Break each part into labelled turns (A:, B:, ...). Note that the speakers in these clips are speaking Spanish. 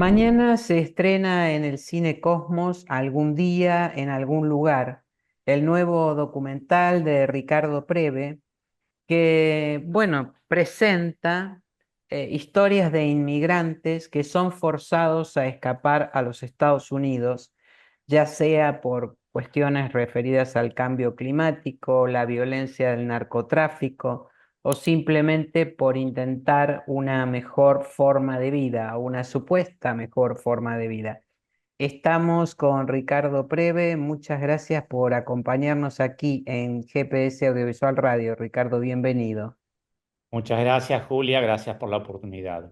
A: Mañana se estrena en el Cine Cosmos Algún día en algún lugar, el nuevo documental de Ricardo Preve, que, bueno, presenta historias de inmigrantes que son forzados a escapar a los Estados Unidos, ya sea por cuestiones referidas al cambio climático, la violencia del narcotráfico o simplemente por intentar una mejor forma de vida, una supuesta mejor forma de vida. Estamos con Ricardo Preve. Muchas gracias por acompañarnos aquí en GPS Audiovisual Radio. Ricardo, bienvenido.
B: Muchas gracias, Julia. Gracias por la oportunidad.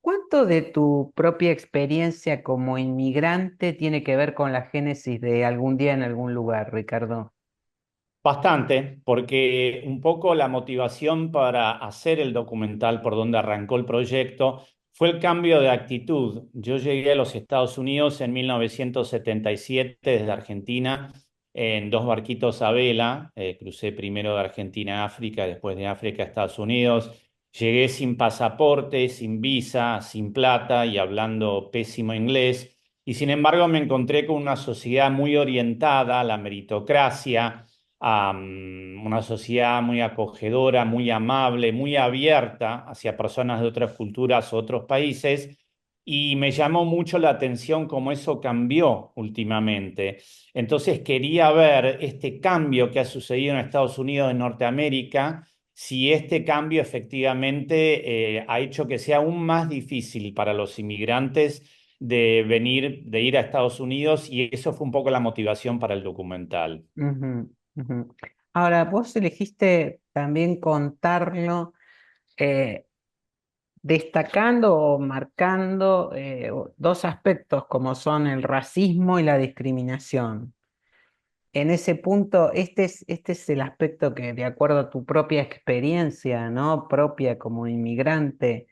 A: ¿Cuánto de tu propia experiencia como inmigrante tiene que ver con la génesis de Algún día en algún lugar, Ricardo?
B: Bastante, porque un poco la motivación para hacer el documental por donde arrancó el proyecto fue el cambio de actitud. Yo llegué a los Estados Unidos en 1977 desde Argentina en dos barquitos a vela. Crucé primero de Argentina a África, después de África a Estados Unidos. Llegué sin pasaporte, sin visa, sin plata y hablando pésimo inglés. Y sin embargo me encontré con una sociedad muy orientada a la meritocracia, a una sociedad muy acogedora, muy amable, muy abierta hacia personas de otras culturas, otros países, y me llamó mucho la atención cómo eso cambió últimamente. Entonces quería ver este cambio que ha sucedido en Estados Unidos, en Norteamérica, si este cambio efectivamente ha hecho que sea aún más difícil para los inmigrantes de venir, de ir a Estados Unidos, y eso fue un poco la motivación para el documental.
A: Ujú, ujú. Ahora, vos elegiste también contarlo eh, destacando o marcando dos aspectos como son el racismo y la discriminación. En ese punto, este es el aspecto que, de acuerdo a tu propia experiencia, ¿no? Propia como inmigrante,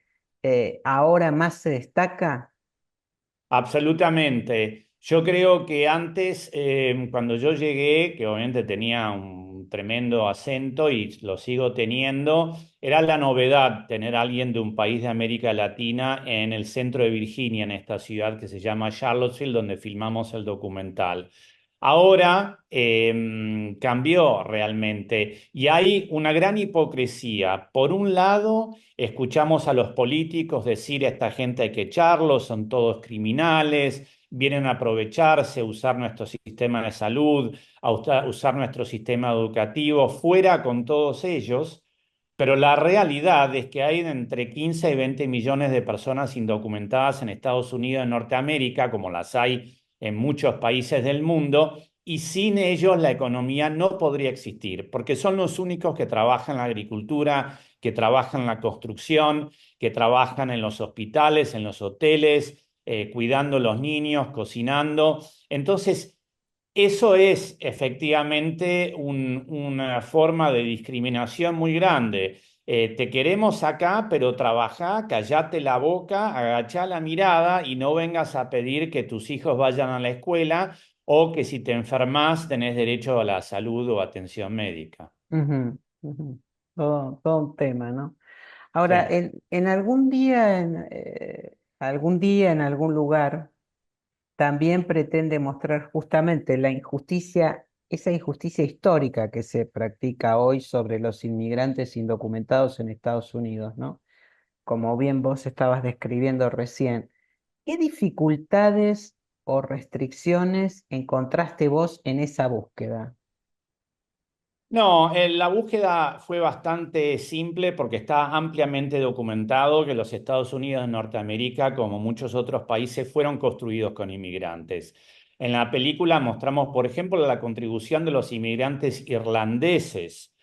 A: ahora más se destaca.
B: Absolutamente. Yo creo que antes, cuando yo llegué, que obviamente tenía un tremendo acento y lo sigo teniendo, era la novedad tener a alguien de un país de América Latina en el centro de Virginia, en esta ciudad que se llama Charlottesville, donde filmamos el documental. Ahora cambió realmente y hay una gran hipocresía. Por un lado, escuchamos a los políticos decir a esta gente hay que echarlos, son todos criminales, vienen a aprovecharse, a usar nuestro sistema de salud, usar nuestro sistema educativo, fuera con todos ellos. Pero la realidad es que hay entre 15 y 20 millones de personas indocumentadas en Estados Unidos y Norteamérica, como las hay en muchos países del mundo, y sin ellos la economía no podría existir, porque son los únicos que trabajan en la agricultura, que trabajan en la construcción, que trabajan en los hospitales, en los hoteles, cuidando a los niños, cocinando. Entonces, eso es efectivamente una forma de discriminación muy grande. Te queremos acá, pero trabajá, callate la boca, agachá la mirada y no vengas a pedir que tus hijos vayan a la escuela o que si te enfermas tenés derecho a la salud o atención médica.
A: Ujú, ujú. Todo un tema, ¿no? Ahora,
B: Sí.
A: en algún día, algún día, en algún lugar, también pretende mostrar justamente la injusticia, esa injusticia histórica que se practica hoy sobre los inmigrantes indocumentados en Estados Unidos, ¿no? Como bien vos estabas describiendo recién. ¿Qué dificultades o restricciones encontraste vos en esa búsqueda?
B: No, la búsqueda fue bastante simple porque está ampliamente documentado que los Estados Unidos de Norteamérica, como muchos otros países, fueron construidos con inmigrantes. En la película mostramos, por ejemplo, la contribución de los inmigrantes irlandeses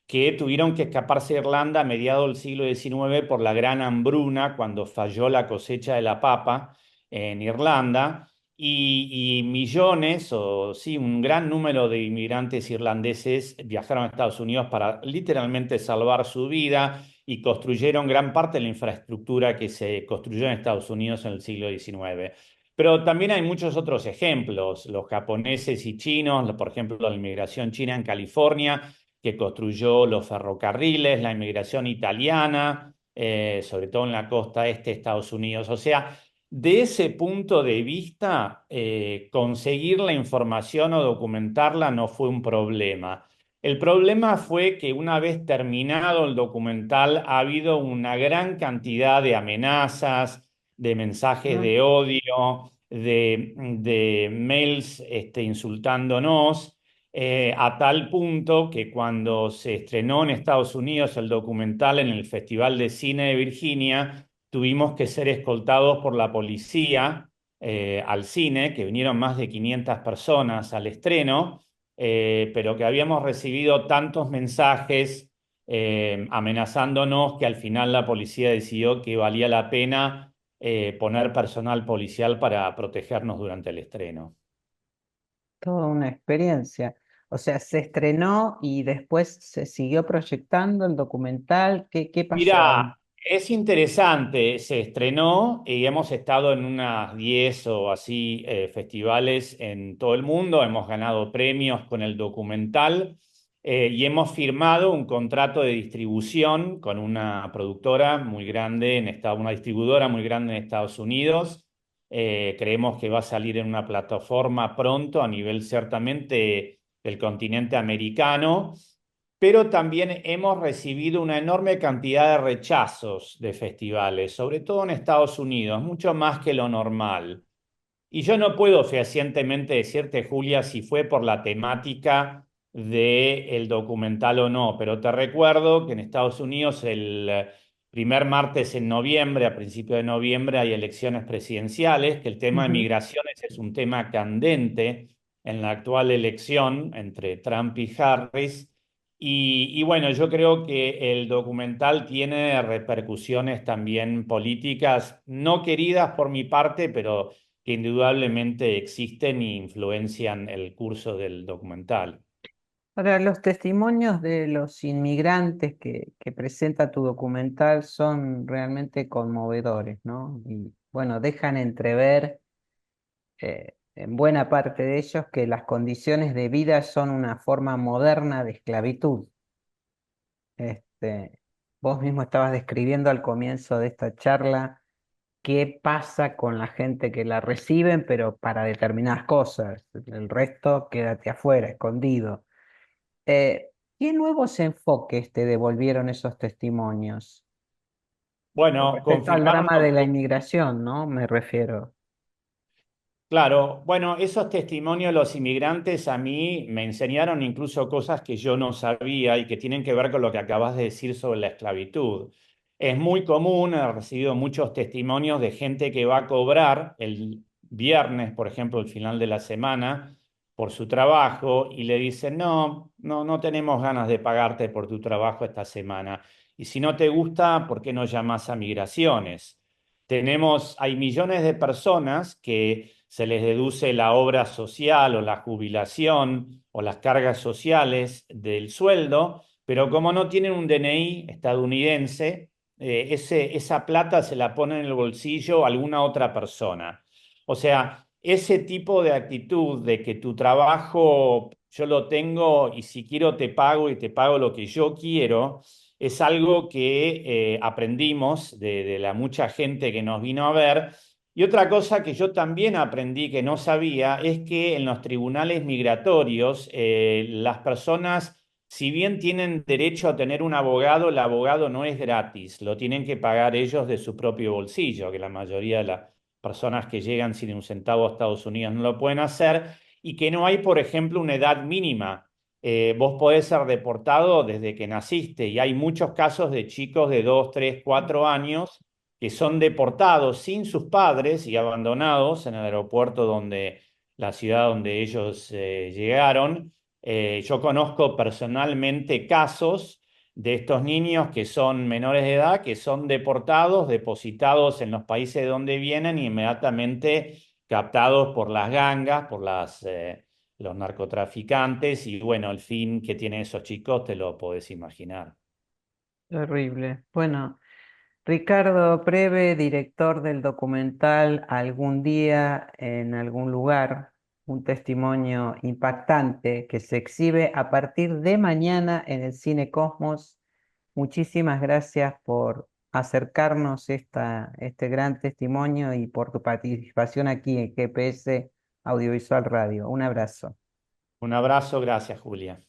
B: que tuvieron que escaparse de Irlanda a mediados del siglo XIX por la gran hambruna cuando falló la cosecha de la papa en Irlanda. Y millones, o sí, un gran número de inmigrantes irlandeses viajaron a Estados Unidos para literalmente salvar su vida y construyeron gran parte de la infraestructura que se construyó en Estados Unidos en el siglo XIX. Pero también hay muchos otros ejemplos, los japoneses y chinos, por ejemplo, la inmigración china en California, que construyó los ferrocarriles, la inmigración italiana, sobre todo en la costa este de Estados Unidos. O sea, De ese punto de vista, conseguir la información o documentarla no fue un problema. El problema fue que una vez terminado el documental ha habido una gran cantidad de amenazas, de mensajes
A: Mm.
B: de odio, de mails insultándonos, a tal punto que cuando se estrenó en Estados Unidos el documental en el Festival de Cine de Virginia, tuvimos que ser escoltados por la policía al cine, que vinieron más de 500 personas al estreno, pero que habíamos recibido tantos mensajes amenazándonos que al final la policía decidió que valía la pena poner personal policial para protegernos durante el estreno.
A: Toda una experiencia. O sea, se estrenó y después se siguió proyectando el documental. ¿Qué pasó ahí?
B: Mira, es interesante, se estrenó y hemos estado en unas 10 o así festivales en todo el mundo, hemos ganado premios con el documental y hemos firmado un contrato de distribución con una productora muy grande en Estados, una distribuidora muy grande en Estados Unidos. Creemos que va a salir en una plataforma pronto a nivel ciertamente del continente americano, pero también hemos recibido una enorme cantidad de rechazos de festivales, sobre todo en Estados Unidos, mucho más que lo normal. Y yo no puedo fehacientemente decirte, Julia, si fue por la temática del documental o no, pero te recuerdo que en Estados Unidos el primer martes en noviembre, a principios de noviembre, hay elecciones presidenciales, que el tema de
A: Ujú.
B: migraciones es un tema candente en la actual elección entre Trump y Harris. Y bueno, yo creo que el documental tiene repercusiones también políticas, no queridas por mi parte, pero que indudablemente existen e influencian el curso del documental.
A: Ahora, los testimonios de los inmigrantes que presenta tu documental son realmente conmovedores, ¿no? Y bueno, dejan entrever en buena parte de ellos que las condiciones de vida son una forma moderna de esclavitud. Este, vos mismo estabas describiendo al comienzo de esta charla qué pasa con la gente que la reciben, pero para determinadas cosas. El resto, quédate afuera, escondido. Eh, ¿Qué nuevos enfoques te devolvieron esos testimonios? Con
B: Bueno,
A: respecto al
B: confirmaron
A: drama
B: lo
A: de la
B: que...
A: inmigración, ¿no? Me refiero.
B: Claro, bueno, esos testimonios de los inmigrantes a mí me enseñaron incluso cosas que yo no sabía y que tienen que ver con lo que acabas de decir sobre la esclavitud. Es muy común, he recibido muchos testimonios de gente que va a cobrar el viernes, por ejemplo, el final de la semana, por su trabajo y le dicen, no tenemos ganas de pagarte por tu trabajo esta semana. Y si no te gusta, ¿por qué no llamas a migraciones? Hay millones de personas que se les deduce la obra social o la jubilación o las cargas sociales del sueldo, pero como no tienen un DNI estadounidense, esa plata se la pone en el bolsillo alguna otra persona. O sea, ese tipo de actitud de que tu trabajo yo lo tengo y si quiero te pago y te pago lo que yo quiero, es algo que aprendimos de la mucha gente que nos vino a ver. Y otra cosa que yo también aprendí que no sabía es que en los tribunales migratorios las personas, si bien tienen derecho a tener un abogado, el abogado no es gratis, lo tienen que pagar ellos de su propio bolsillo, que la mayoría de las personas que llegan sin un centavo a Estados Unidos no lo pueden hacer, y que no hay, por ejemplo, una edad mínima. Vos podés ser deportado desde que naciste y hay muchos casos de chicos de 2, 3, 4 años que son deportados sin sus padres y abandonados en el aeropuerto donde la ciudad donde ellos llegaron. Yo conozco personalmente casos de estos niños que son menores de edad, que son deportados, depositados en los países de donde vienen y inmediatamente captados por las gangas, los narcotraficantes y bueno, el fin que tienen esos chicos te lo podés imaginar.
A: Terrible. Bueno, Ricardo Preve, director del documental Algún día en algún lugar, un testimonio impactante que se exhibe a partir de mañana en el Cine Cosmos. Muchísimas gracias por acercarnos este gran testimonio y por tu participación aquí en GPS Audiovisual Radio. Un abrazo.
B: Un abrazo, gracias, Julia.